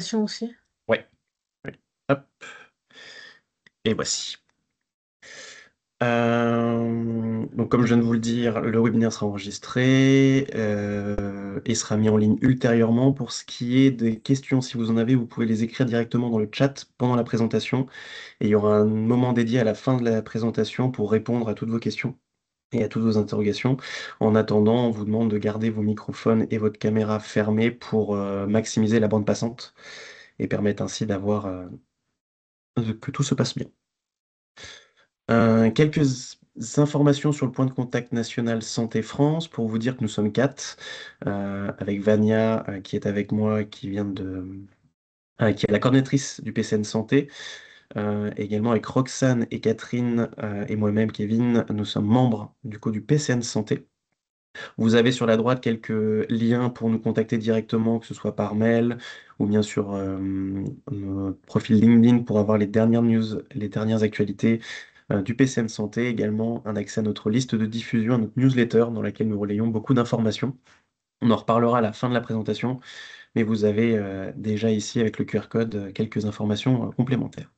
présentation aussi? Ouais, ouais. Hop, et voici. Donc, comme je viens de vous le dire, le webinaire sera enregistré et sera mis en ligne ultérieurement. Pour ce qui est des questions, si vous en avez, vous pouvez les écrire directement dans le chat pendant la présentation. Et il y aura un moment dédié à la fin de la présentation pour répondre à toutes vos questions et à toutes vos interrogations. En attendant, on vous demande de garder vos microphones et votre caméra fermés pour maximiser la bande passante et permettre ainsi d'avoir que tout se passe bien. Quelques informations sur le point de contact national Santé France pour vous dire que nous sommes quatre, avec Vania qui est avec moi, qui est la coordinatrice du PCN Santé, également avec Roxane et Catherine et moi-même Kevin, nous sommes membres du coup du PCN Santé. Vous avez sur la droite quelques liens pour nous contacter directement, que ce soit par mail ou bien sur notre profil LinkedIn pour avoir les dernières news, les dernières actualités du PCN Santé, également un accès à notre liste de diffusion, à notre newsletter dans laquelle nous relayons beaucoup d'informations. On en reparlera à la fin de la présentation, mais vous avez déjà ici avec le QR code quelques informations complémentaires.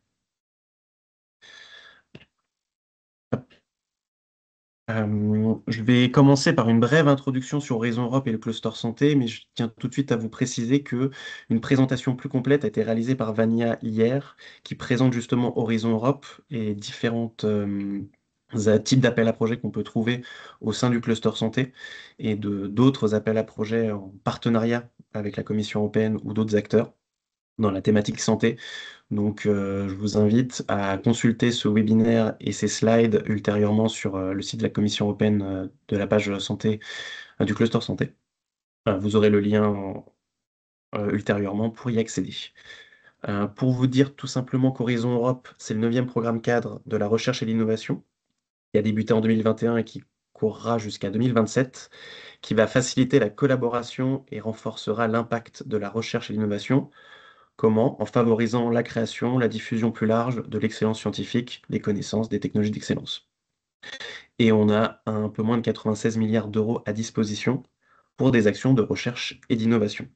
Je vais commencer par une brève introduction sur Horizon Europe et le cluster santé, mais je tiens tout de suite à vous préciser que une présentation plus complète a été réalisée par Vania hier, qui présente justement Horizon Europe et différentes types d'appels à projets qu'on peut trouver au sein du cluster santé et de d'autres appels à projets en partenariat avec la Commission européenne ou d'autres acteurs dans la thématique santé. Donc, je vous invite à consulter ce webinaire et ces slides ultérieurement sur le site de la Commission européenne de la page santé du cluster santé. Vous aurez le lien ultérieurement pour y accéder. Pour vous dire tout simplement qu'Horizon Europe, c'est le 9e programme cadre de la recherche et l'innovation, qui a débuté en 2021 et qui courra jusqu'à 2027, qui va faciliter la collaboration et renforcera l'impact de la recherche et l'innovation. Comment? En favorisant la création, la diffusion plus large de l'excellence scientifique, des connaissances, des technologies d'excellence. Et on a un peu moins de 96 milliards d'euros à disposition pour des actions de recherche et d'innovation.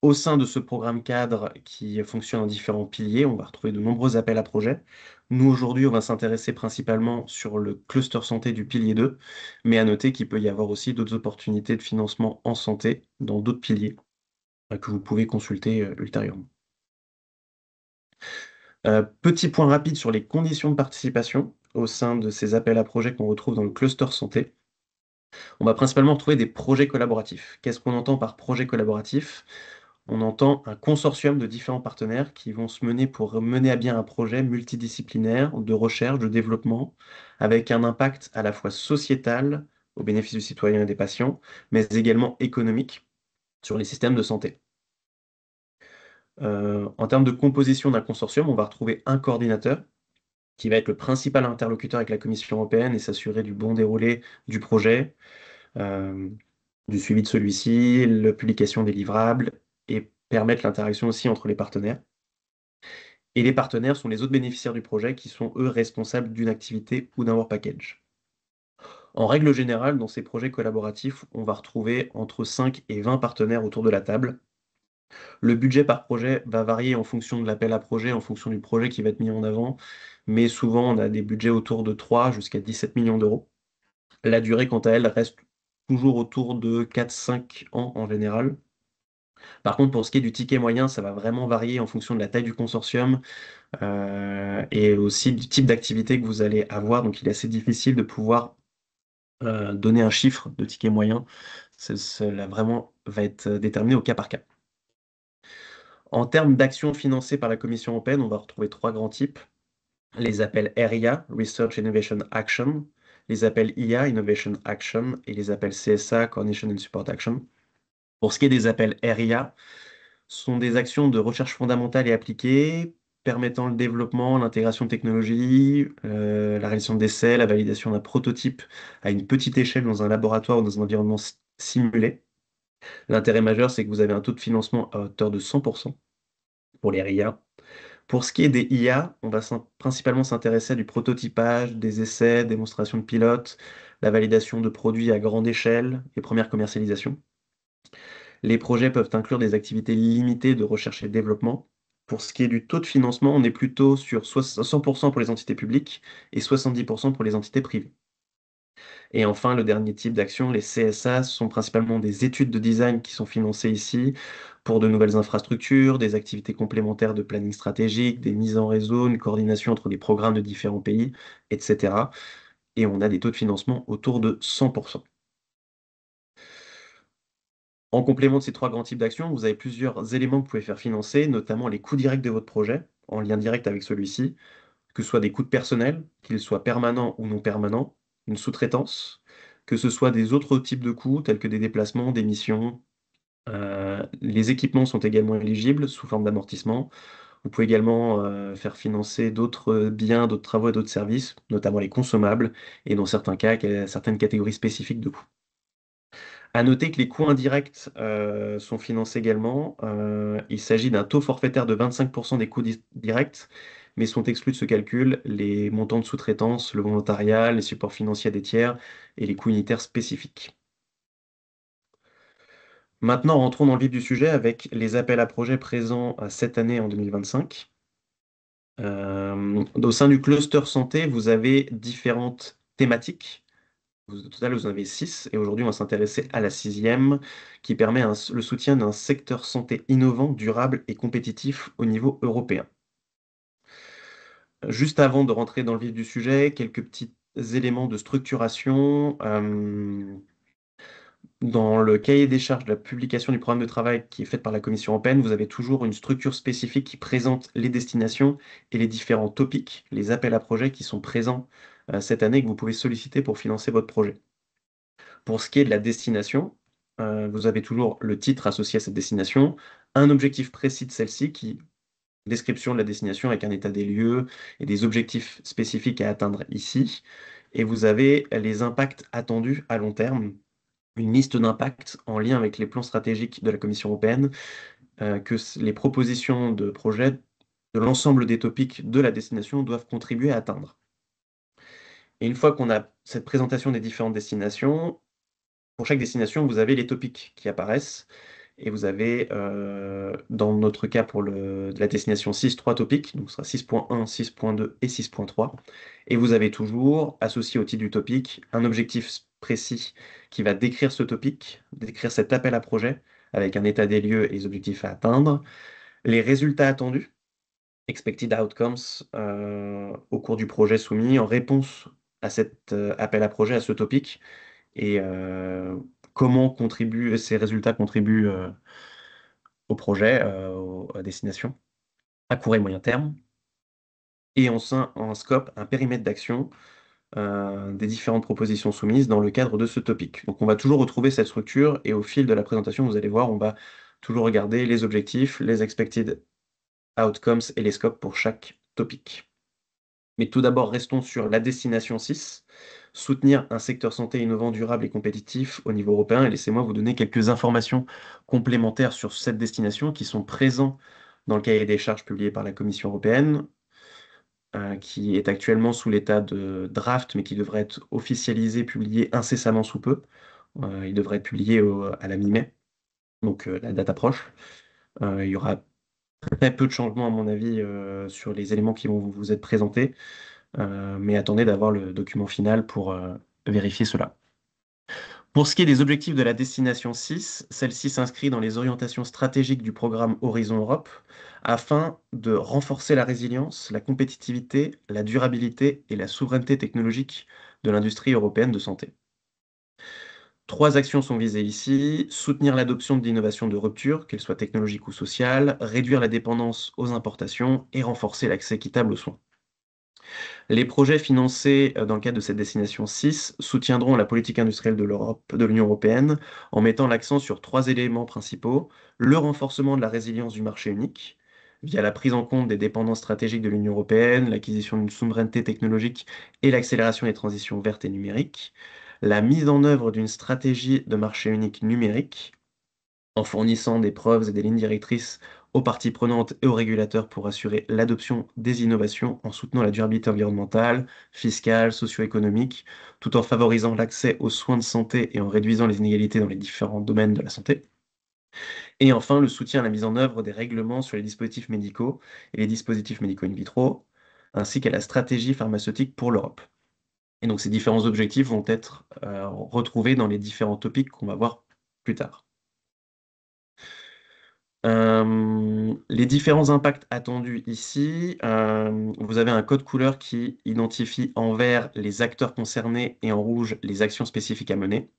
Au sein de ce programme cadre qui fonctionne en différents piliers, on va retrouver de nombreux appels à projets. Nous, aujourd'hui, on va s'intéresser principalement sur le cluster santé du pilier 2, mais à noter qu'il peut y avoir aussi d'autres opportunités de financement en santé dans d'autres piliers que vous pouvez consulter ultérieurement. Petit point rapide sur les conditions de participation au sein de ces appels à projets qu'on retrouve dans le cluster santé. On va principalement retrouver des projets collaboratifs. Qu'est-ce qu'on entend par projet collaboratif? On entend un consortium de différents partenaires qui vont se mener pour mener à bien un projet multidisciplinaire de recherche, de développement, avec un impact à la fois sociétal, au bénéfice du citoyen et des patients, mais également économique sur les systèmes de santé. En termes de composition d'un consortium, on va retrouver un coordinateur qui va être le principal interlocuteur avec la Commission européenne et s'assurer du bon déroulé du projet, euh, du suivi de celui-ci, la publication des livrables et permettre l'interaction aussi entre les partenaires. Et les partenaires sont les autres bénéficiaires du projet qui sont, eux, responsables d'une activité ou d'un work package. En règle générale, dans ces projets collaboratifs, on va retrouver entre 5 et 20 partenaires autour de la table. Le budget par projet va varier en fonction de l'appel à projet, en fonction du projet qui va être mis en avant, mais souvent on a des budgets autour de 3 jusqu'à 17 millions d'euros. La durée, quant à elle, reste toujours autour de 4-5 ans en général. Par contre, pour ce qui est du ticket moyen, ça va vraiment varier en fonction de la taille du consortium et aussi du type d'activité que vous allez avoir. Donc, il est assez difficile de pouvoir donner un chiffre de ticket moyen. Cela vraiment va être déterminé au cas par cas. En termes d'actions financées par la Commission européenne, on va retrouver trois grands types. Les appels RIA, Research Innovation Action, les appels IA, Innovation Action, et les appels CSA, Coordination and Support Action. Pour ce qui est des appels RIA, ce sont des actions de recherche fondamentale et appliquée permettant le développement, l'intégration de technologies, la réalisation d'essais, la validation d'un prototype à une petite échelle dans un laboratoire ou dans un environnement simulé. L'intérêt majeur, c'est que vous avez un taux de financement à hauteur de 100% pour les RIA. Pour ce qui est des IA, on va principalement s'intéresser à du prototypage, des essais, démonstrations de pilotes, la validation de produits à grande échelle et première commercialisation. Les projets peuvent inclure des activités limitées de recherche et développement. Pour ce qui est du taux de financement, on est plutôt sur 100% pour les entités publiques et 70% pour les entités privées. Et enfin, le dernier type d'action, les CSA, sont principalement des études de design qui sont financées ici pour de nouvelles infrastructures, des activités complémentaires de planning stratégique, des mises en réseau, une coordination entre des programmes de différents pays, etc. Et on a des taux de financement autour de 100%. En complément de ces trois grands types d'actions, vous avez plusieurs éléments que vous pouvez faire financer, notamment les coûts directs de votre projet, en lien direct avec celui-ci, que ce soit des coûts de personnel, qu'ils soient permanents ou non permanents, une sous-traitance, que ce soit des autres types de coûts, tels que des déplacements, des missions. Les équipements sont également éligibles sous forme d'amortissement. Vous pouvez également faire financer d'autres biens, d'autres travaux et d'autres services, notamment les consommables, et dans certains cas, certaines catégories spécifiques de coûts. À noter que les coûts indirects sont financés également. Il s'agit d'un taux forfaitaire de 25% des coûts directs, mais sont exclus de ce calcul les montants de sous-traitance, le volontariat, les supports financiers des tiers et les coûts unitaires spécifiques. Maintenant, rentrons dans le vif du sujet avec les appels à projets présents cette année en 2025. Au sein du cluster santé, vous avez différentes thématiques. Au total, vous en avez 6, et aujourd'hui, on va s'intéresser à la sixième, qui permet le soutien d'un secteur santé innovant, durable et compétitif au niveau européen. Juste avant de rentrer dans le vif du sujet, quelques petits éléments de structuration. Dans le cahier des charges de la publication du programme de travail qui est fait par la Commission européenne, vous avez toujours une structure spécifique qui présente les destinations et les différents topics, les appels à projets qui sont présents cette année et que vous pouvez solliciter pour financer votre projet. Pour ce qui est de la destination, vous avez toujours le titre associé à cette destination, un objectif précis de celle-ci qui description de la destination avec un état des lieux et des objectifs spécifiques à atteindre ici. Et vous avez les impacts attendus à long terme, une liste d'impacts en lien avec les plans stratégiques de la Commission européenne, les propositions de projet de l'ensemble des topics de la destination doivent contribuer à atteindre. Et une fois qu'on a cette présentation des différentes destinations, pour chaque destination, vous avez les topics qui apparaissent. Et vous avez, dans notre cas pour de la destination 6, trois topics. Donc ce sera 6.1, 6.2 et 6.3. Et vous avez toujours, associé au titre du topic, un objectif précis qui va décrire ce topic, décrire cet appel à projet, avec un état des lieux et les objectifs à atteindre, les résultats attendus, expected outcomes, au cours du projet soumis, en réponse à cet appel à projet, à ce topic, et comment ces résultats contribuent au projet, à destination, à court et moyen terme, et en scope, un périmètre d'action des différentes propositions soumises dans le cadre de ce topic. Donc on va toujours retrouver cette structure, et au fil de la présentation, vous allez voir, on va toujours regarder les objectifs, les expected outcomes et les scopes pour chaque topic. Mais tout d'abord, restons sur la destination 6, soutenir un secteur santé innovant, durable et compétitif au niveau européen. Et laissez-moi vous donner quelques informations complémentaires sur cette destination qui sont présentes dans le cahier des charges publié par la Commission européenne, qui est actuellement sous l'état de draft, mais qui devrait être officialisé, publié incessamment sous peu. Il devrait être publié à la mi-mai, donc la date approche. Il y aura très peu de changements, à mon avis, sur les éléments qui vont vous être présentés. Mais attendez d'avoir le document final pour vérifier cela. Pour ce qui est des objectifs de la destination 6, celle-ci s'inscrit dans les orientations stratégiques du programme Horizon Europe afin de renforcer la résilience, la compétitivité, la durabilité et la souveraineté technologique de l'industrie européenne de santé. Trois actions sont visées ici: soutenir l'adoption de l'innovation de rupture, qu'elle soit technologique ou sociale, réduire la dépendance aux importations et renforcer l'accès équitable aux soins. Les projets financés dans le cadre de cette destination 6 soutiendront la politique industrielle de l'Union européenne en mettant l'accent sur trois éléments principaux: le renforcement de la résilience du marché unique, via la prise en compte des dépendances stratégiques de l'Union européenne, l'acquisition d'une souveraineté technologique et l'accélération des transitions vertes et numériques, la mise en œuvre d'une stratégie de marché unique numérique, en fournissant des preuves et des lignes directrices aux parties prenantes et aux régulateurs pour assurer l'adoption des innovations en soutenant la durabilité environnementale, fiscale, socio-économique, tout en favorisant l'accès aux soins de santé et en réduisant les inégalités dans les différents domaines de la santé. Et enfin, le soutien à la mise en œuvre des règlements sur les dispositifs médicaux et les dispositifs médicaux in vitro, ainsi qu'à la stratégie pharmaceutique pour l'Europe. Et donc ces différents objectifs vont être retrouvés dans les différents topics qu'on va voir plus tard. Les différents impacts attendus ici, vous avez un code couleur qui identifie en vert les acteurs concernés et en rouge les actions spécifiques à mener.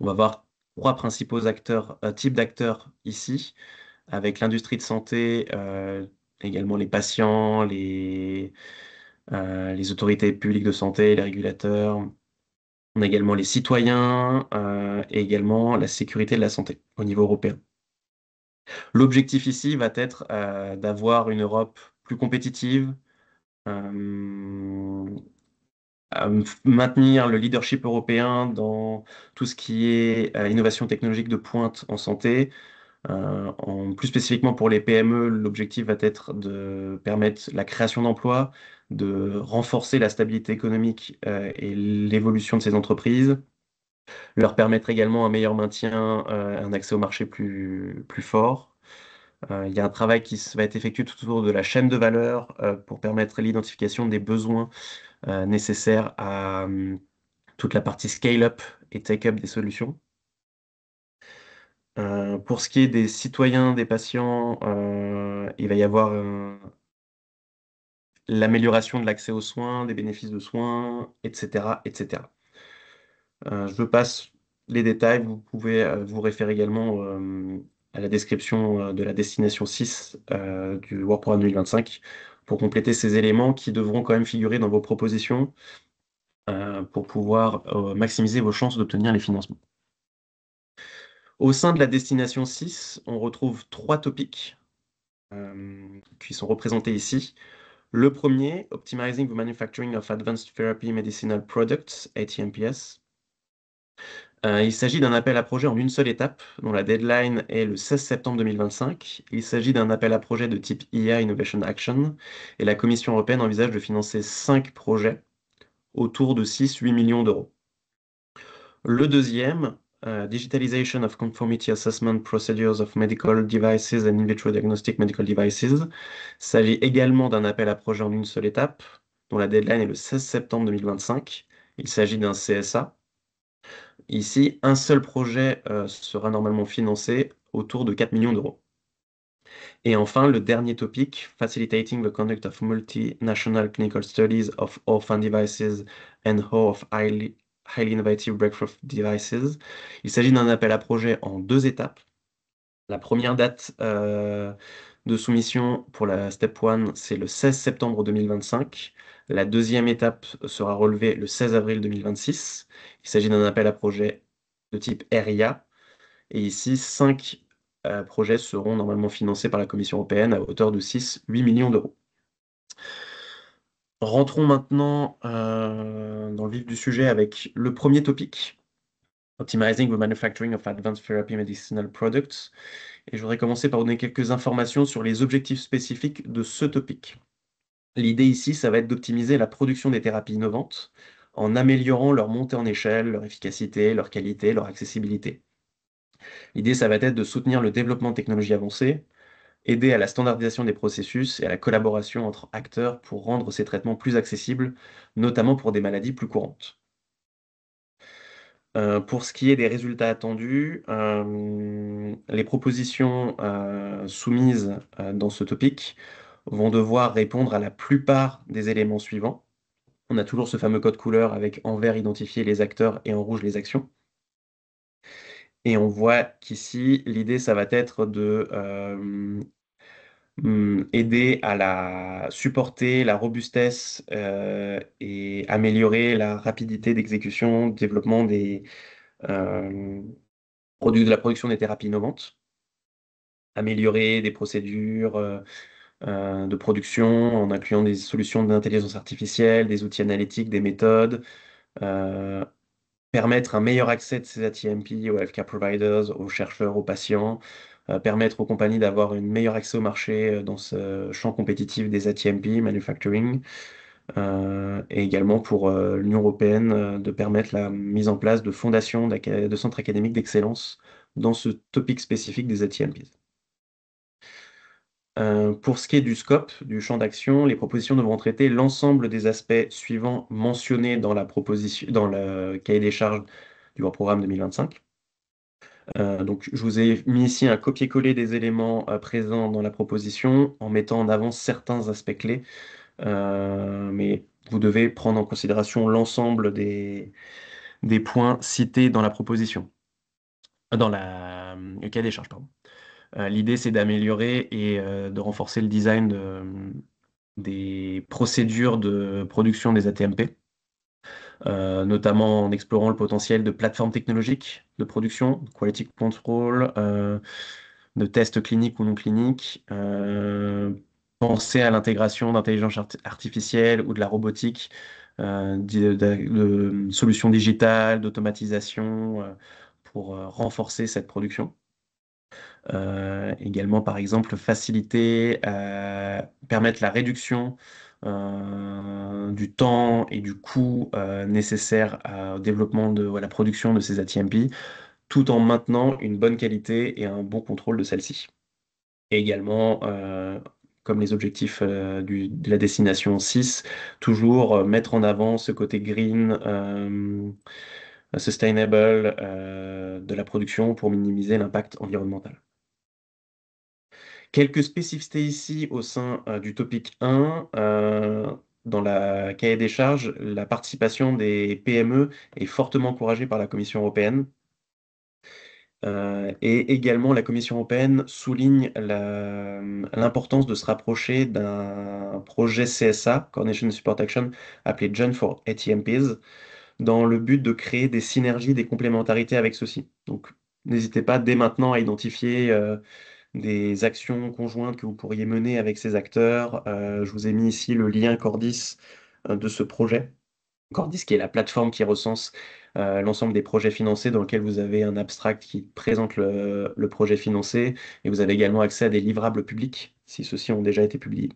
On va voir trois principaux acteurs, types d'acteurs ici, avec l'industrie de santé, également les patients, les autorités publiques de santé, les régulateurs. On a également les citoyens et également la sécurité de la santé au niveau européen. L'objectif ici va être d'avoir une Europe plus compétitive, euh, maintenir le leadership européen dans tout ce qui est innovation technologique de pointe en santé. Plus spécifiquement pour les PME, l'objectif va être de permettre la création d'emplois, de renforcer la stabilité économique et l'évolution de ces entreprises, leur permettre également un meilleur maintien, un accès au marché plus fort. Il y a un travail qui va être effectué tout autour de la chaîne de valeur pour permettre l'identification des besoins nécessaires à toute la partie scale-up et take-up des solutions. Pour ce qui est des citoyens, des patients, il va y avoir l'amélioration de l'accès aux soins, des bénéfices de soins, etc., etc. Je passe les détails, vous pouvez vous référer également à la description de la destination 6 du Work Programme 2025 pour compléter ces éléments qui devront quand même figurer dans vos propositions pour pouvoir maximiser vos chances d'obtenir les financements. Au sein de la destination 6, on retrouve trois topics qui sont représentés ici. Le premier, Optimizing the Manufacturing of Advanced Therapy Medicinal Products, ATMPS. Il s'agit d'un appel à projet en une seule étape, dont la deadline est le 16 septembre 2025. Il s'agit d'un appel à projet de type IA Innovation Action, et la Commission européenne envisage de financer 5 projets autour de 6-8 millions d'euros. Le deuxième, Digitalization of Conformity Assessment Procedures of Medical Devices and In Vitro Diagnostic Medical Devices, s'agit également d'un appel à projet en une seule étape, dont la deadline est le 16 septembre 2025. Il s'agit d'un CSA. Ici, un seul projet sera normalement financé autour de 4 millions d'euros. Et enfin, le dernier topic, Facilitating the Conduct of Multinational Clinical Studies of Orphan Devices and of Highly Innovative Breakthrough Devices. Il s'agit d'un appel à projet en deux étapes. La première date de soumission pour la Step 1, c'est le 16 septembre 2025. La deuxième étape sera relevée le 16 avril 2026. Il s'agit d'un appel à projet de type RIA. Et ici, 5 projets seront normalement financés par la Commission européenne à hauteur de 6-8 millions d'euros. Rentrons maintenant dans le vif du sujet avec le premier topic, Optimizing the Manufacturing of Advanced Therapy Medicinal Products. Et je voudrais commencer par donner quelques informations sur les objectifs spécifiques de ce topic. L'idée ici, ça va être d'optimiser la production des thérapies innovantes en améliorant leur montée en échelle, leur efficacité, leur qualité, leur accessibilité. L'idée, ça va être de soutenir le développement de technologies avancées, aider à la standardisation des processus et à la collaboration entre acteurs pour rendre ces traitements plus accessibles, notamment pour des maladies plus courantes. Pour ce qui est des résultats attendus, les propositions soumises dans ce topic vont devoir répondre à la plupart des éléments suivants. On a toujours ce fameux code couleur avec en vert identifier les acteurs et en rouge les actions. Et on voit qu'ici, l'idée, ça va être de aider à supporter la robustesse et améliorer la rapidité d'exécution, développement des euh, produits de la production des thérapies innovantes, améliorer des procédures de production en incluant des solutions d'intelligence artificielle, des outils analytiques, des méthodes, euh, permettre un meilleur accès de ces ATMP aux healthcare providers, aux chercheurs, aux patients, permettre aux compagnies d'avoir un meilleur accès au marché dans ce champ compétitif des ATMP, manufacturing, et également pour l'Union européenne de permettre la mise en place de fondations, de centres académiques d'excellence dans ce topic spécifique des ATMPs. Pour ce qui est du scope, du champ d'action, les propositions devront traiter l'ensemble des aspects suivants mentionnés dans dans le cahier des charges du programme 2025. Donc, je vous ai mis ici un copier-coller des éléments présents dans la proposition en mettant en avant certains aspects clés, mais vous devez prendre en considération l'ensemble des points cités dans la proposition, le cahier des charges, pardon. L'idée, c'est d'améliorer et de renforcer le design des procédures de production des ATMP, notamment en explorant le potentiel de plateformes technologiques de production, quality control, de tests cliniques ou non cliniques, penser à l'intégration d'intelligence artificielle ou de la robotique, de solutions digitales, d'automatisation, pour renforcer cette production. Également, par exemple, faciliter, permettre la réduction du temps et du coût nécessaire au développement de la production de ces ATMP, tout en maintenant une bonne qualité et un bon contrôle de celle-ci. Et également, comme les objectifs de la destination 6, toujours mettre en avant ce côté green, sustainable de la production pour minimiser l'impact environnemental. Quelques spécificités ici au sein du topic 1. Dans la cahier des charges, la participation des PME est fortement encouragée par la Commission européenne. Et également, la Commission européenne souligne l'importance de se rapprocher d'un projet CSA, Coordination Support Action, appelé Joint for ATMPs, dans le but de créer des synergies, des complémentarités avec ceux-ci. Donc, n'hésitez pas dès maintenant à identifier des actions conjointes que vous pourriez mener avec ces acteurs. Je vous ai mis ici le lien Cordis de ce projet. Cordis, qui est la plateforme qui recense l'ensemble des projets financés, dans lequel vous avez un abstract qui présente le projet financé, et vous avez également accès à des livrables publics, si ceux-ci ont déjà été publiés.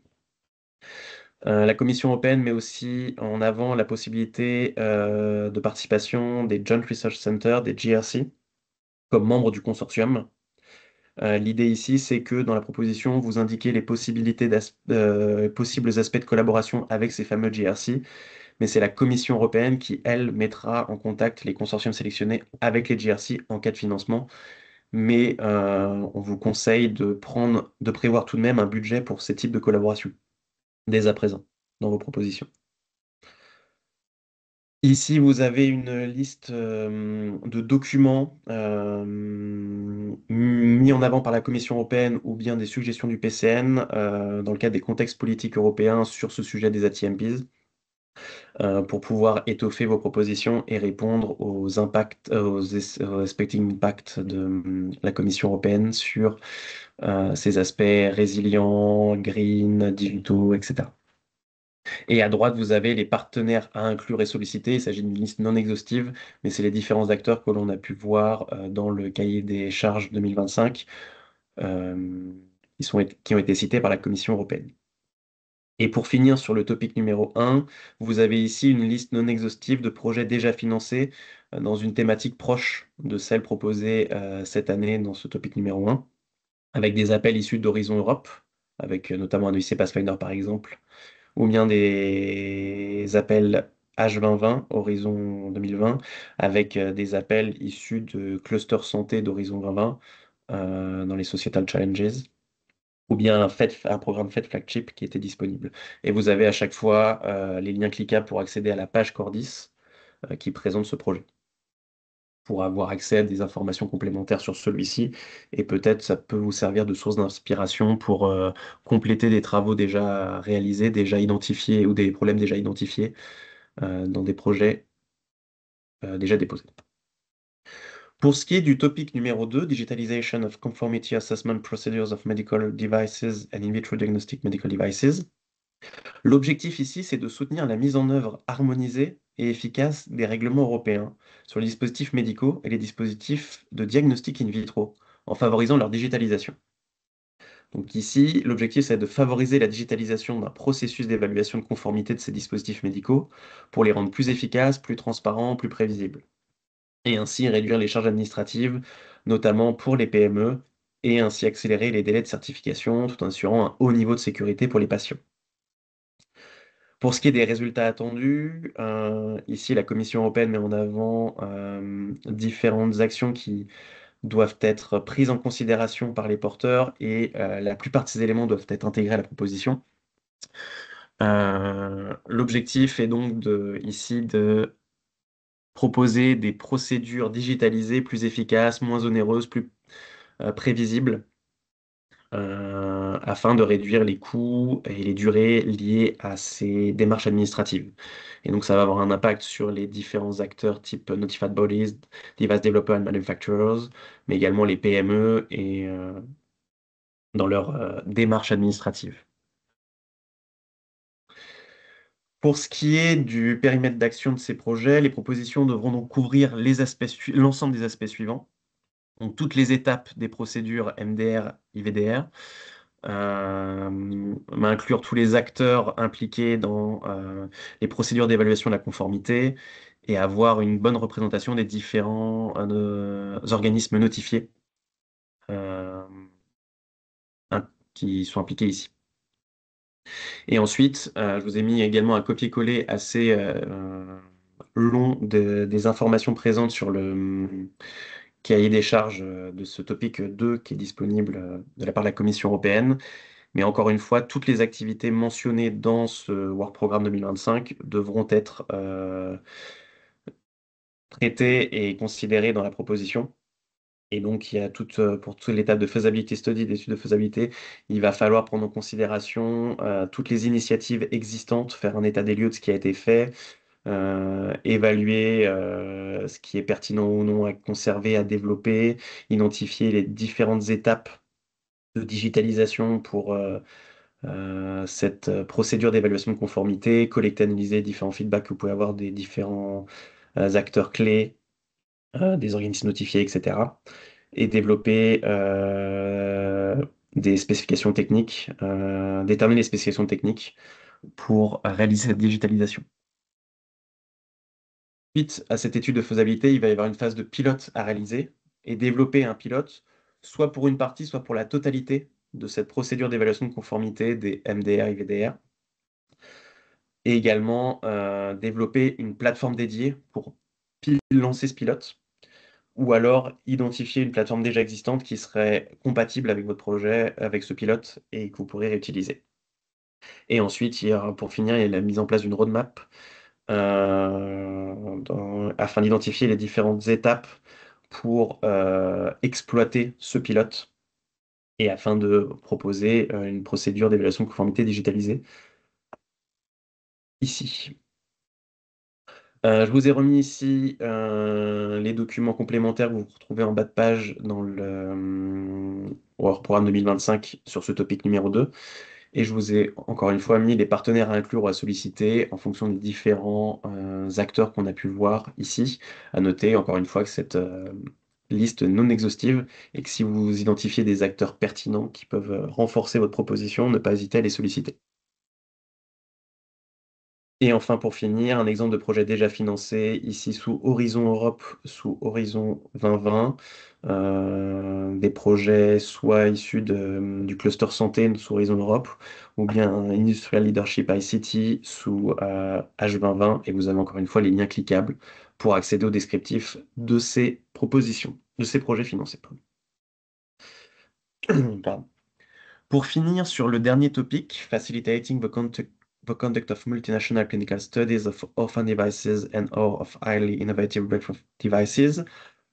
La Commission européenne met aussi en avant la possibilité de participation des Joint Research Centers, des JRC, comme membres du consortium. L'idée ici, c'est que dans la proposition, vous indiquez les possibles aspects de collaboration avec ces fameux JRC, mais c'est la Commission européenne qui, elle, mettra en contact les consortiums sélectionnés avec les JRC en cas de financement. Mais on vous conseille de prévoir tout de même un budget pour ces types de collaboration, dès à présent, dans vos propositions. Ici, vous avez une liste de documents mis en avant par la Commission européenne ou bien des suggestions du PCN dans le cadre des contextes politiques européens sur ce sujet des ATMPs pour pouvoir étoffer vos propositions et répondre aux impacts, aux expecting impacts de la Commission européenne sur ces aspects résilients, green, digitaux, etc. Et à droite, vous avez les partenaires à inclure et solliciter. Il s'agit d'une liste non exhaustive, mais c'est les différents acteurs que l'on a pu voir dans le cahier des charges 2025 qui ont été cités par la Commission européenne. Et pour finir sur le topic numéro 1, vous avez ici une liste non exhaustive de projets déjà financés dans une thématique proche de celle proposée cette année dans ce topic numéro 1, avec des appels issus d'Horizon Europe, avec notamment un EUC Pathfinder par exemple, ou bien des appels H2020, Horizon 2020, avec des appels issus de Cluster Santé d'Horizon 2020 dans les Societal Challenges, ou bien un programme FED Flagship qui était disponible. Et vous avez à chaque fois les liens cliquables pour accéder à la page Cordis qui présente ce projet, pour avoir accès à des informations complémentaires sur celui-ci. Et peut-être ça peut vous servir de source d'inspiration pour compléter des travaux déjà réalisés, déjà identifiés, ou des problèmes déjà identifiés dans des projets déjà déposés. Pour ce qui est du topic numéro 2, Digitalization of Conformity Assessment Procedures of Medical Devices and In Vitro Diagnostic Medical Devices, l'objectif ici, c'est de soutenir la mise en œuvre harmonisée et efficace des règlements européens sur les dispositifs médicaux et les dispositifs de diagnostic in vitro, en favorisant leur digitalisation. Donc ici, l'objectif, c'est de favoriser la digitalisation d'un processus d'évaluation de conformité de ces dispositifs médicaux pour les rendre plus efficaces, plus transparents, plus prévisibles. et ainsi réduire les charges administratives, notamment pour les PME, et ainsi accélérer les délais de certification tout en assurant un haut niveau de sécurité pour les patients. Pour ce qui est des résultats attendus, ici la Commission européenne met en avant différentes actions qui doivent être prises en considération par les porteurs et la plupart de ces éléments doivent être intégrés à la proposition. L'objectif est donc ici de proposer des procédures digitalisées plus efficaces, moins onéreuses, plus prévisibles, afin de réduire les coûts et les durées liées à ces démarches administratives. Et donc, ça va avoir un impact sur les différents acteurs type Notified Bodies, Device Developer and Manufacturers, mais également les PME et dans leur démarche administrative. Pour ce qui est du périmètre d'action de ces projets, les propositions devront donc couvrir l'ensemble des aspects suivants. Donc, toutes les étapes des procédures MDR, IVDR, inclure tous les acteurs impliqués dans les procédures d'évaluation de la conformité et avoir une bonne représentation des différents organismes notifiés euh, qui sont impliqués ici. Et ensuite, je vous ai mis également un copier-coller assez long des informations présentes sur le cahier des charges de ce topic 2 qui est disponible de la part de la Commission européenne. Mais encore une fois, toutes les activités mentionnées dans ce Work Programme 2025 devront être traitées et considérées dans la proposition. Et donc, il y a pour toute l'étape de faisabilité study, d'étude de faisabilité, il va falloir prendre en considération toutes les initiatives existantes, faire un état des lieux de ce qui a été fait, évaluer ce qui est pertinent ou non à conserver, à développer, identifier les différentes étapes de digitalisation pour cette procédure d'évaluation de conformité, collecter, analyser différents feedbacks que vous pouvez avoir des différents acteurs clés, des organismes notifiés, etc. Et développer des spécifications techniques, déterminer les spécifications techniques pour réaliser cette digitalisation. Suite à cette étude de faisabilité, il va y avoir une phase de pilote à réaliser et développer un pilote, soit pour une partie, soit pour la totalité de cette procédure d'évaluation de conformité des MDR et VDR. Et également développer une plateforme dédiée pour lancer ce pilote, ou alors identifier une plateforme déjà existante qui serait compatible avec votre projet, avec ce pilote, et que vous pourrez réutiliser. Et ensuite, pour finir, il y a la mise en place d'une roadmap afin d'identifier les différentes étapes pour exploiter ce pilote et afin de proposer une procédure d'évaluation de conformité digitalisée ici. Je vous ai remis ici les documents complémentaires que vous retrouvez en bas de page dans le Work Programme 2025 sur ce topic numéro 2. Et je vous ai encore une fois mis les partenaires à inclure ou à solliciter en fonction des différents acteurs qu'on a pu voir ici. À noter encore une fois que cette liste non exhaustive et que si vous identifiez des acteurs pertinents qui peuvent renforcer votre proposition, ne pas hésiter à les solliciter. Et enfin, pour finir, un exemple de projet déjà financé, ici sous Horizon Europe, sous Horizon 2020, des projets soit issus du cluster santé sous Horizon Europe, ou bien Industrial Leadership ICT sous H2020, et vous avez encore une fois les liens cliquables pour accéder au descriptif de ces propositions, de ces projets financés. Pardon. Pour finir sur le dernier topic, Facilitating the conduct of multinational clinical studies of orphan devices and/or of highly innovative breakthrough devices,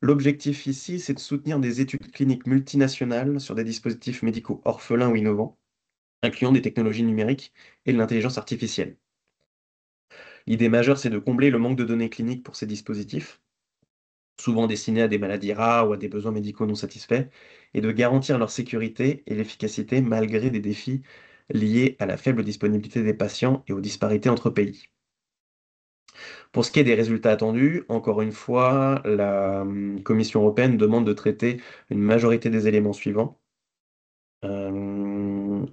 l'objectif ici, c'est de soutenir des études cliniques multinationales sur des dispositifs médicaux orphelins ou innovants, incluant des technologies numériques et de l'intelligence artificielle. L'idée majeure, c'est de combler le manque de données cliniques pour ces dispositifs, souvent destinés à des maladies rares ou à des besoins médicaux non satisfaits, et de garantir leur sécurité et l'efficacité malgré des défis liés à la faible disponibilité des patients et aux disparités entre pays. Pour ce qui est des résultats attendus, encore une fois, la Commission européenne demande de traiter une majorité des éléments suivants,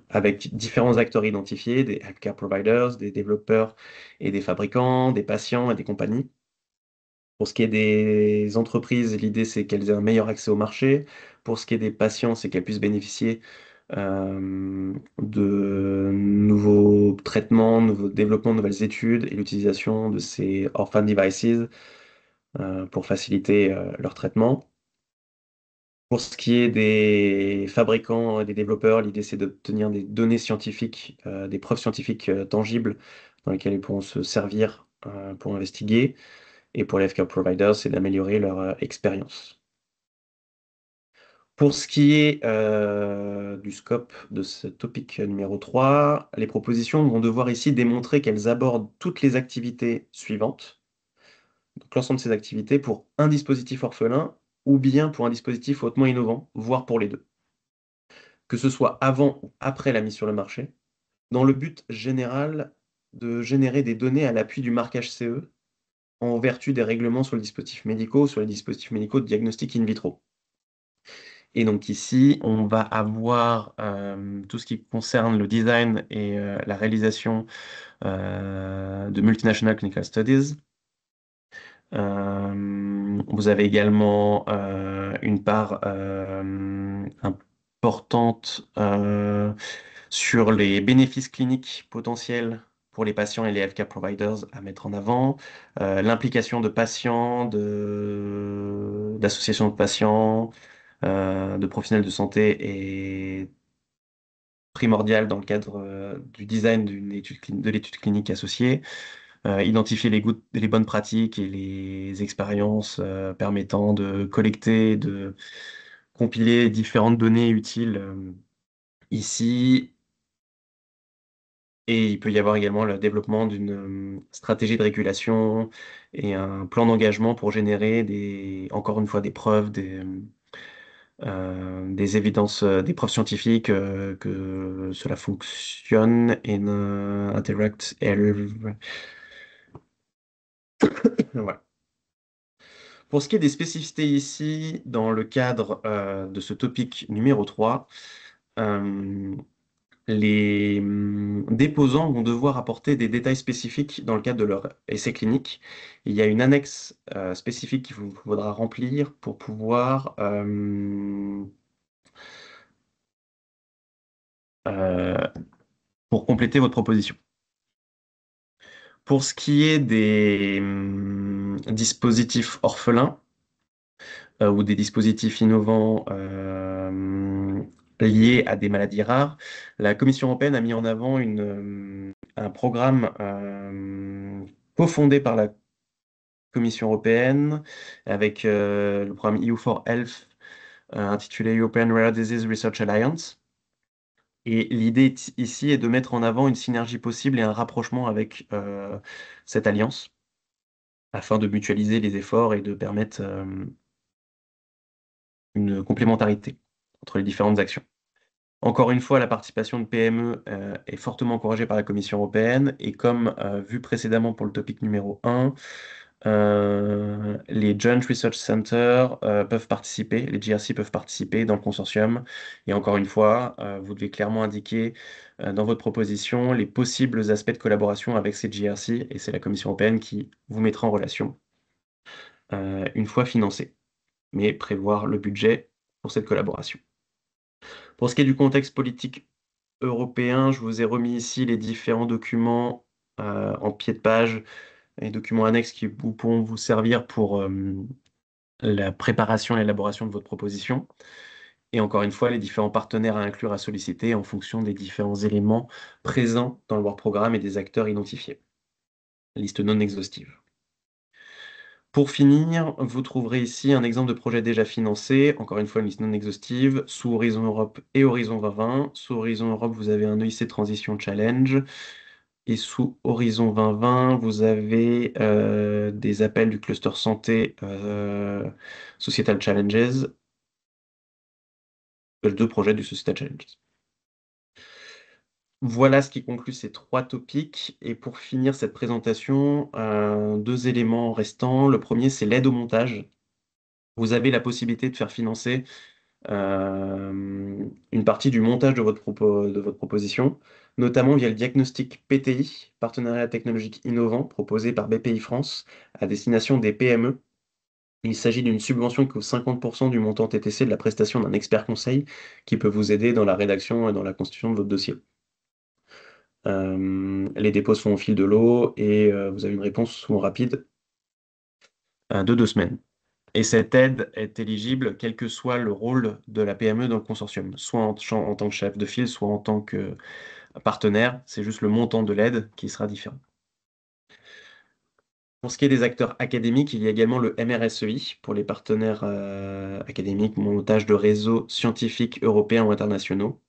avec différents acteurs identifiés, des healthcare providers, des développeurs et des fabricants, des patients et des compagnies. Pour ce qui est des entreprises, l'idée c'est qu'elles aient un meilleur accès au marché. Pour ce qui est des patients, c'est qu'elles puissent bénéficier de nouveaux traitements, nouveaux développements, de nouvelles études et l'utilisation de ces orphan devices pour faciliter leur traitement. Pour ce qui est des fabricants et des développeurs, l'idée c'est d'obtenir des données scientifiques, des preuves scientifiques tangibles dans lesquelles ils pourront se servir pour investiguer. Et pour les healthcare providers, c'est d'améliorer leur expérience. Pour ce qui est du scope de ce topic numéro 3, les propositions vont devoir ici démontrer qu'elles abordent toutes les activités suivantes, donc l'ensemble de ces activités pour un dispositif orphelin ou bien pour un dispositif hautement innovant, voire pour les deux, que ce soit avant ou après la mise sur le marché, dans le but général de générer des données à l'appui du marquage CE en vertu des règlements sur les dispositifs médicaux, sur les dispositifs médicaux de diagnostic in vitro. Et donc ici, on va avoir tout ce qui concerne le design et la réalisation de multinational clinical studies. Vous avez également une part importante sur les bénéfices cliniques potentiels pour les patients et les healthcare providers à mettre en avant, l'implication de patients, d'associations de patients, de professionnels de santé est primordiale dans le cadre du design de l'étude clinique associée. Identifier les bonnes pratiques et les expériences permettant de collecter, de compiler différentes données utiles ici. Et il peut y avoir également le développement d'une stratégie de régulation et un plan d'engagement pour générer encore une fois des preuves, des évidences, des preuves scientifiques que cela fonctionne et interact. Voilà. Pour ce qui est des spécificités ici, dans le cadre de ce topic numéro 3, euh, les déposants vont devoir apporter des détails spécifiques dans le cadre de leur essai clinique. Il y a une annexe spécifique qu'il vous faudra remplir pour pouvoir euh, pour compléter votre proposition. Pour ce qui est des dispositifs orphelins ou des dispositifs innovants liés à des maladies rares, la Commission européenne a mis en avant un programme cofondé par la Commission européenne avec le programme EU for Health intitulé European Rare Disease Research Alliance. Et l'idée ici est de mettre en avant une synergie possible et un rapprochement avec cette alliance afin de mutualiser les efforts et de permettre une complémentarité entre les différentes actions. Encore une fois, la participation de PME est fortement encouragée par la Commission européenne et comme vu précédemment pour le topic numéro 1, les Joint Research Centers peuvent participer, les GRC peuvent participer dans le consortium. Et encore une fois, vous devez clairement indiquer dans votre proposition les possibles aspects de collaboration avec ces GRC et c'est la Commission européenne qui vous mettra en relation une fois financé, mais prévoir le budget pour cette collaboration. Pour ce qui est du contexte politique européen, je vous ai remis ici les différents documents en pied de page, les documents annexes qui pourront vous servir pour la préparation et l'élaboration de votre proposition. Et encore une fois, les différents partenaires à inclure, à solliciter en fonction des différents éléments présents dans le Work Programme et des acteurs identifiés. Liste non exhaustive. Pour finir, vous trouverez ici un exemple de projet déjà financé, encore une fois une liste non exhaustive, sous Horizon Europe et Horizon 2020. Sous Horizon Europe, vous avez un EIC Transition Challenge. Et sous Horizon 2020, vous avez des appels du cluster santé Societal Challenges, deux projets du Societal Challenges. Voilà ce qui conclut ces trois topics. Et pour finir cette présentation, deux éléments restants. Le premier, c'est l'aide au montage. Vous avez la possibilité de faire financer une partie du montage de de votre proposition, notamment via le diagnostic PTI, Partenariat technologique innovant, proposé par BPI France à destination des PME Il s'agit d'une subvention qui couvre 50% du montant TTC de la prestation d'un expert conseil qui peut vous aider dans la rédaction et dans la constitution de votre dossier. Les dépôts se font au fil de l'eau et vous avez une réponse souvent rapide de 2 semaines. Et cette aide est éligible quel que soit le rôle de la PME dans le consortium, soit en tant que chef de file, soit en tant que partenaire. C'est juste le montant de l'aide qui sera différent. Pour ce qui est des acteurs académiques, il y a également le MRSEI pour les partenaires académiques, montage de réseaux scientifiques européens ou internationaux.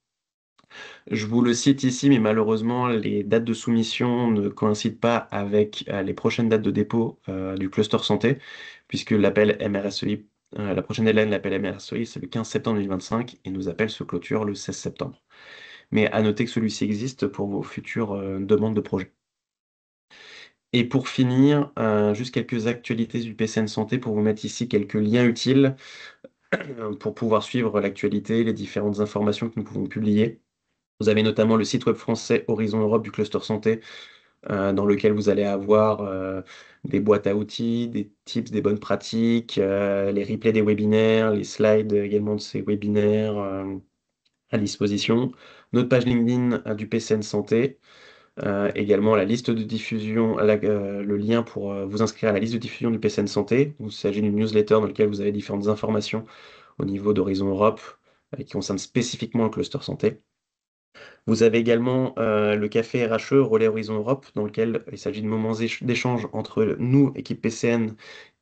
Je vous le cite ici, mais malheureusement, les dates de soumission ne coïncident pas avec les prochaines dates de dépôt du cluster santé, puisque l'appel MRSEI, la prochaine deadline de l'appel MRSEI, c'est le 15 septembre 2025 et nos appels se clôturent le 16 septembre. Mais à noter que celui-ci existe pour vos futures demandes de projet. Et pour finir, juste quelques actualités du PCN Santé pour vous mettre ici quelques liens utiles pour pouvoir suivre l'actualité, les différentes informations que nous pouvons publier. Vous avez notamment le site web français Horizon Europe du cluster santé, dans lequel vous allez avoir des boîtes à outils, des tips, des bonnes pratiques, les replays des webinaires, les slides également de ces webinaires à disposition. Notre page LinkedIn du PCN Santé, également la liste de diffusion, le lien pour vous inscrire à la liste de diffusion du PCN Santé. Il s'agit d'une newsletter dans laquelle vous avez différentes informations au niveau d'Horizon Europe qui concernent spécifiquement le cluster santé. Vous avez également le café RHE Relais Horizon Europe, dans lequel il s'agit de moments d'échange entre nous, équipe PCN,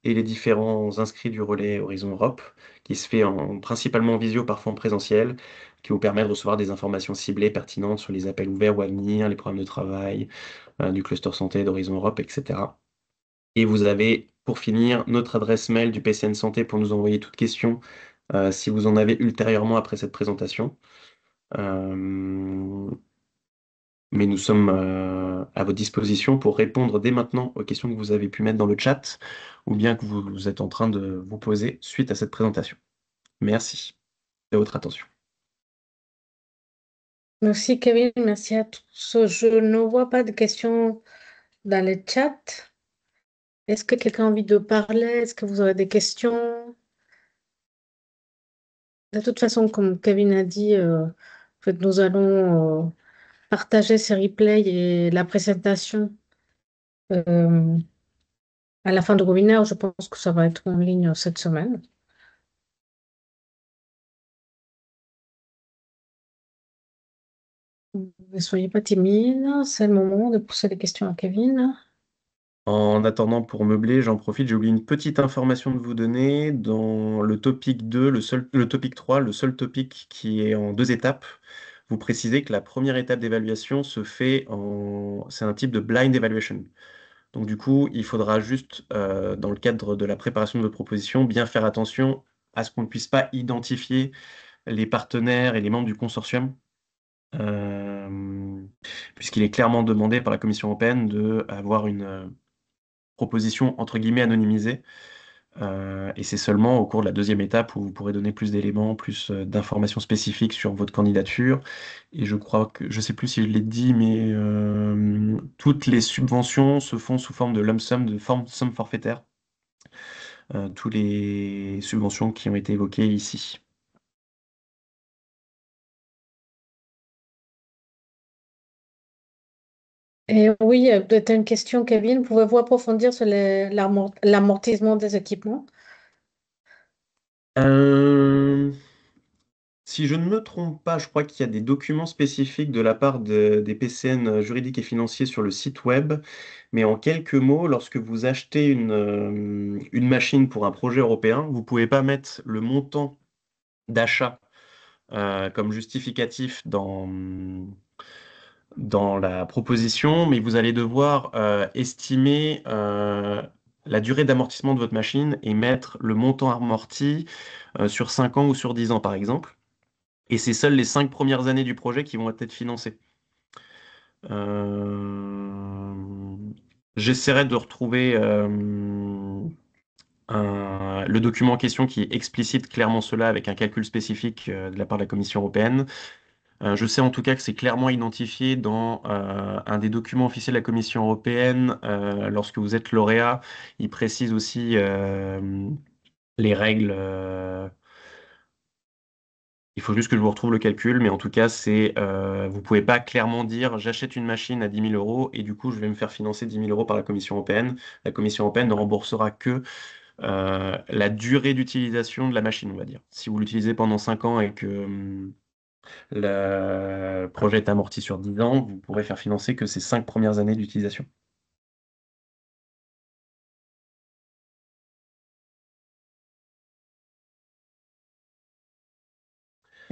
et les différents inscrits du Relais Horizon Europe, qui se fait principalement en visio, parfois en présentiel, qui vous permet de recevoir des informations ciblées, pertinentes sur les appels ouverts ou à venir, les programmes de travail du cluster santé d'Horizon Europe, etc. Et vous avez, pour finir, notre adresse mail du PCN Santé pour nous envoyer toutes questions si vous en avez ultérieurement après cette présentation. Euh, mais nous sommes à votre disposition pour répondre dès maintenant aux questions que vous avez pu mettre dans le chat ou bien que vous êtes en train de vous poser suite à cette présentation. Merci de votre attention. Merci Kevin, merci à tous. Je ne vois pas de questions dans le chat. Est-ce que quelqu'un a envie de parler? Est-ce que vous aurez des questions? De toute façon, comme Kevin a dit, en fait, nous allons partager ces replays et la présentation euh, à la fin du webinaire. Je pense que ça va être en ligne cette semaine. Ne soyez pas timide, c'est le moment de pousser des questions à Kevin. En attendant, pour meubler, j'en profite, j'ai oublié une petite information de vous donner. Dans le topic 2, le topic 3, le seul topic qui est en 2 étapes, vous précisez que la première étape d'évaluation se fait C'est un type de blind evaluation. Donc du coup, il faudra juste, dans le cadre de la préparation de votre proposition, bien faire attention à ce qu'on ne puisse pas identifier les partenaires et les membres du consortium, euh, puisqu'il est clairement demandé par la Commission européenne d'avoir une proposition entre guillemets anonymisée. Et c'est seulement au cours de la deuxième étape où vous pourrez donner plus d'éléments, plus d'informations spécifiques sur votre candidature. Et je crois que, je sais plus si je l'ai dit, mais toutes les subventions se font sous forme de lump sum, de forme somme forfaitaire. Toutes les subventions qui ont été évoquées ici. Et oui, peut-être une question, Kevin. Pouvez-vous approfondir sur l'amortissement des équipements? Euh, Si je ne me trompe pas, je crois qu'il y a des documents spécifiques de la part des PCN juridiques et financiers sur le site web. Mais en quelques mots, lorsque vous achetez une machine pour un projet européen, vous ne pouvez pas mettre le montant d'achat comme justificatif dans la proposition, mais vous allez devoir estimer la durée d'amortissement de votre machine et mettre le montant amorti sur 5 ans ou sur 10 ans, par exemple. Et c'est seules les 5 premières années du projet qui vont être financées. Euh, J'essaierai de retrouver le document en question qui explicite clairement cela avec un calcul spécifique de la part de la Commission européenne. Je sais en tout cas que c'est clairement identifié dans un des documents officiels de la Commission européenne. Lorsque vous êtes lauréat, il précise aussi les règles. Il faut juste que je vous retrouve le calcul, mais en tout cas, vous pouvez pas clairement dire j'achète une machine à 10 000 € et du coup, je vais me faire financer 10 000 € par la Commission européenne. La Commission européenne ne remboursera que la durée d'utilisation de la machine, on va dire. Si vous l'utilisez pendant 5 ans et que le projet est amorti sur 10 ans, vous pourrez faire financer que ces 5 premières années d'utilisation.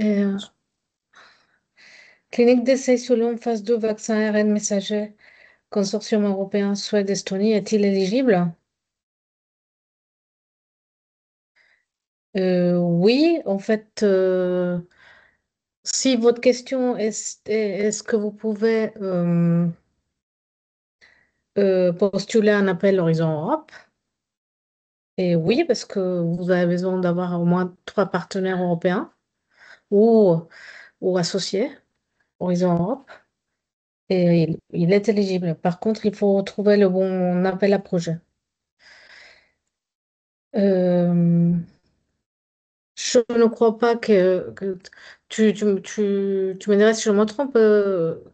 Et, clinique d'essai selon phase 2 vaccin ARN messager, consortium européen Suède Estonie, est-il éligible? Oui, en fait, si votre question est-ce que vous pouvez postuler un appel Horizon Europe? Et oui, parce que vous avez besoin d'avoir au moins 3 partenaires européens ou, ou associés Horizon Europe. Et il est éligible. Par contre, il faut trouver le bon appel à projet. Euh, je ne crois pas que tu me dirais si je me trompe,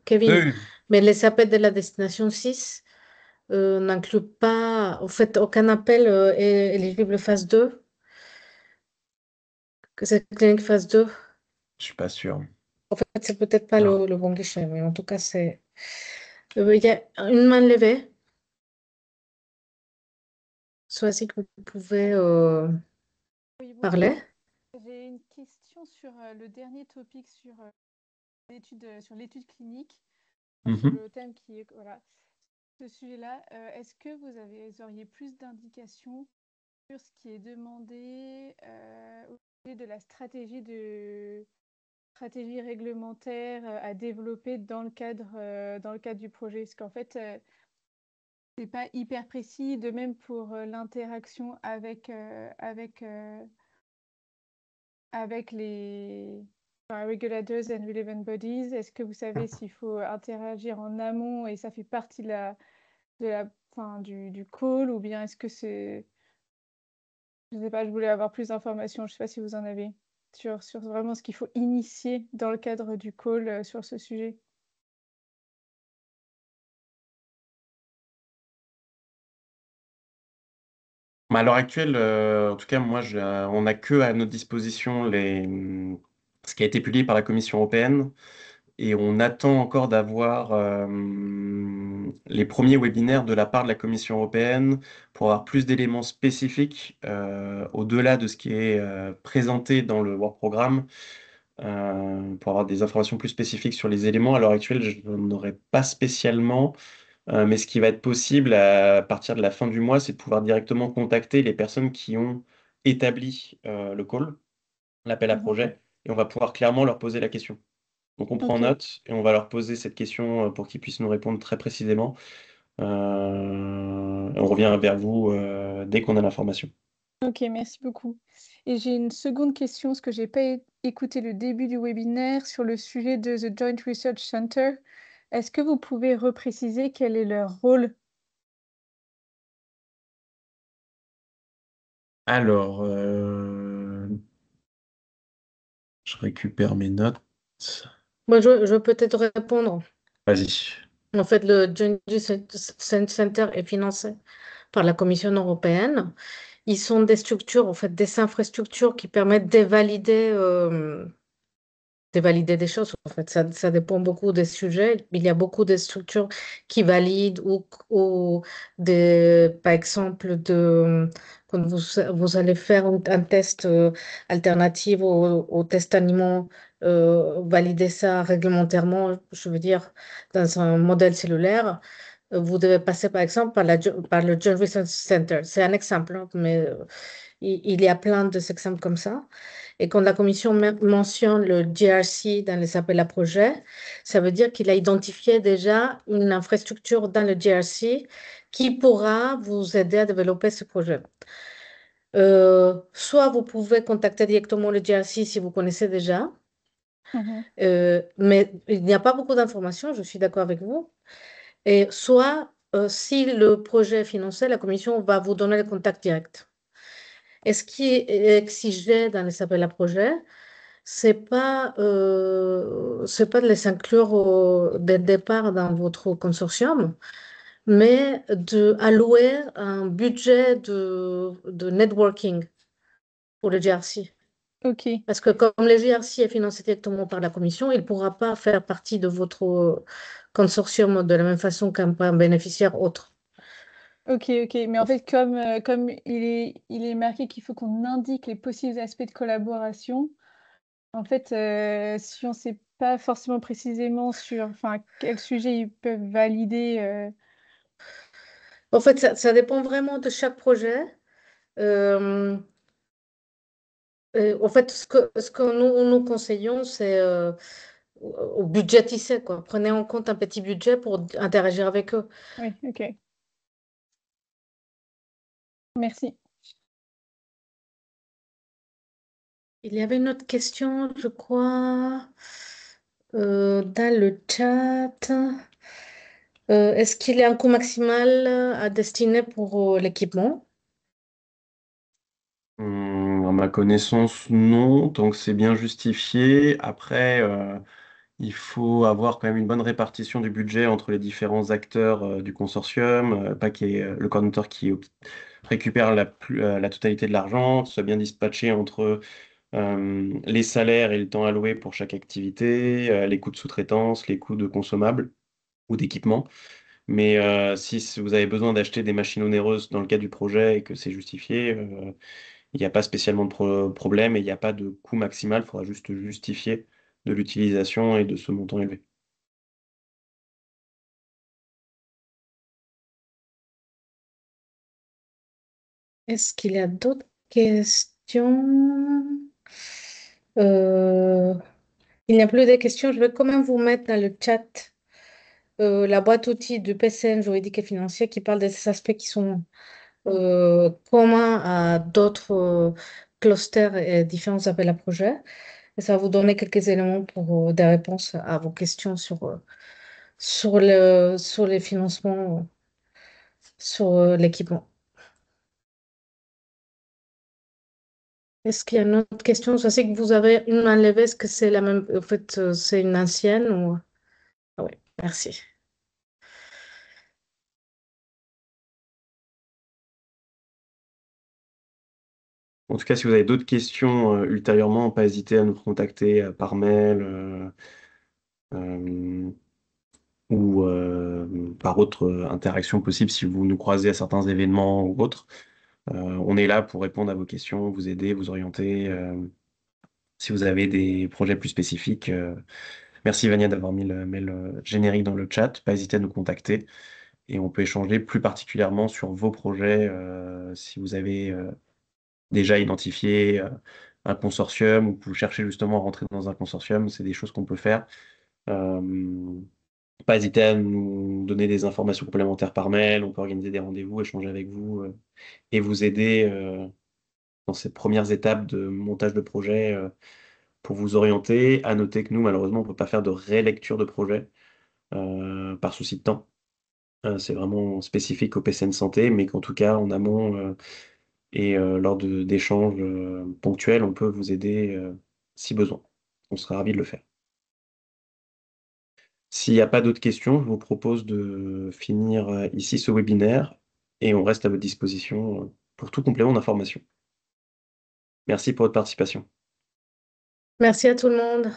Kevin, Oui. mais les appels de la destination 6 n'incluent pas, en fait, aucun appel est éligible phase 2, que c'est clinique phase 2. Je suis pas sûr. En fait, c'est peut-être pas Alors, le bon guichet, mais en tout cas, c'est. Il y a une main levée. Soit si que vous pouvez Oui, bonjour. parler. J'ai une question sur le dernier topic sur l'étude clinique, enfin, sur mhm. le thème qui est voilà, ce sujet-là. Est-ce que vous auriez plus d'indications sur ce qui est demandé au sujet de la stratégie réglementaire à développer dans le cadre du projet? Parce qu'en fait, c'est pas hyper précis, de même pour l'interaction avec les regulators and relevant bodies. Est-ce que vous savez s'il faut interagir en amont et ça fait partie enfin, du call, ou bien est-ce que c'est... Je ne sais pas, je voulais avoir plus d'informations, je ne sais pas si vous en avez, sur vraiment ce qu'il faut initier dans le cadre du call sur ce sujet. Mais à l'heure actuelle, en tout cas, on n'a que à notre disposition ce qui a été publié par la Commission européenne et on attend encore d'avoir les premiers webinaires de la part de la Commission européenne pour avoir plus d'éléments spécifiques au-delà de ce qui est présenté dans le Work Programme, pour avoir des informations plus spécifiques sur les éléments. À l'heure actuelle, je n'en aurais pas spécialement. Mais ce qui va être possible à partir de la fin du mois, c'est de pouvoir directement contacter les personnes qui ont établi le call, l'appel à Mhm. projet, et on va pouvoir clairement leur poser la question. Donc on prend Ok, note et on va leur poser cette question pour qu'ils puissent nous répondre très précisément. Et on revient vers vous dès qu'on a l'information. ok, merci beaucoup. Et j'ai une seconde question, parce que j'ai pas écouté le début du webinaire sur le sujet de The Joint Research Center. Est-ce que vous pouvez repréciser quel est leur rôle? Alors, je récupère mes notes. Moi, je peux peut-être répondre. Vas-y. En fait, le Joint Center est financé par la Commission européenne. Ils sont des structures, en fait, des infrastructures qui permettent de valider des choses. En fait, ça dépend beaucoup des sujets. Il y a beaucoup de structures qui valident ou par exemple, quand vous allez faire un test alternatif au test animaux, valider ça réglementairement, je veux dire, dans un modèle cellulaire. Vous devez passer, par exemple, par le John Research Center. C'est un exemple, hein, mais il y a plein d'exemples comme ça. Et quand la commission mentionne le GRC dans les appels à projets, ça veut dire qu'il a identifié déjà une infrastructure dans le GRC qui pourra vous aider à développer ce projet. Soit vous pouvez contacter directement le GRC si vous connaissez déjà, Mhm. mais il n'y a pas beaucoup d'informations, je suis d'accord avec vous. Et soit, si le projet est financé, la commission va vous donner le contact direct. Et ce qui est exigé dans les appels à projets, c'est pas de les inclure dès le départ dans votre consortium, mais de allouer un budget de networking pour le GRC. Ok, Parce que comme le GRC est financé directement par la Commission, il ne pourra pas faire partie de votre consortium de la même façon qu'un bénéficiaire autre. ok. Mais en fait, comme il est marqué qu'il faut qu'on indique les possibles aspects de collaboration, en fait, si on ne sait pas forcément précisément sur enfin, quel sujet ils peuvent valider. En fait, ça dépend vraiment de chaque projet. Euh, En fait, ce que nous conseillons, c'est au budgétiser, quoi. Prenez en compte un petit budget pour interagir avec eux. Oui, ok. Merci. Il y avait une autre question, je crois, dans le chat. Est-ce qu'il y a un coût maximal à destiner pour l'équipement? À ma connaissance, non, tant que c'est bien justifié. Après, il faut avoir quand même une bonne répartition du budget entre les différents acteurs du consortium, pas qu'il y ait le coordinateur qui récupère la totalité de l'argent, que ce soit bien dispatché entre les salaires et le temps alloué pour chaque activité, les coûts de sous-traitance, les coûts de consommables ou d'équipement. Mais si vous avez besoin d'acheter des machines onéreuses dans le cadre du projet et que c'est justifié, il n'y a pas spécialement de problème et il n'y a pas de coût maximal. Il faudra juste justifier de l'utilisation et de ce montant élevé. Est-ce qu'il y a d'autres questions? Euh, il n'y a plus de questions. Je vais quand même vous mettre dans le chat la boîte outils du PCN juridique et financier qui parle de ces aspects qui sont communs à d'autres clusters et différents appels à projets. Et ça va vous donner quelques éléments pour des réponses à vos questions sur les financements, sur l'équipement. Est-ce qu'il y a une autre question? Je sais que vous avez une main levée. Est-ce que c'est la même? En fait, c'est une ancienne ou... Ah oui, merci. En tout cas, si vous avez d'autres questions ultérieurement, pas hésiter à nous contacter par mail euh, ou par autre interaction possible si vous nous croisez à certains événements ou autres. On est là pour répondre à vos questions, vous aider, vous orienter. Si vous avez des projets plus spécifiques, merci Vania d'avoir mis le mail générique dans le chat. Pas hésiter à nous contacter et on peut échanger plus particulièrement sur vos projets si vous avez déjà identifié un consortium ou que vous cherchez justement à rentrer dans un consortium. C'est des choses qu'on peut faire. Euh, Pas hésiter à nous donner des informations complémentaires par mail. On peut organiser des rendez-vous, échanger avec vous et vous aider dans ces premières étapes de montage de projet pour vous orienter. À noter que nous, malheureusement, on ne peut pas faire de rélecture de projet par souci de temps. C'est vraiment spécifique au PCN Santé, mais qu'en tout cas, en amont et lors d'échanges ponctuels, on peut vous aider si besoin. On sera ravis de le faire. S'il n'y a pas d'autres questions, je vous propose de finir ici ce webinaire et on reste à votre disposition pour tout complément d'information. Merci pour votre participation. Merci à tout le monde.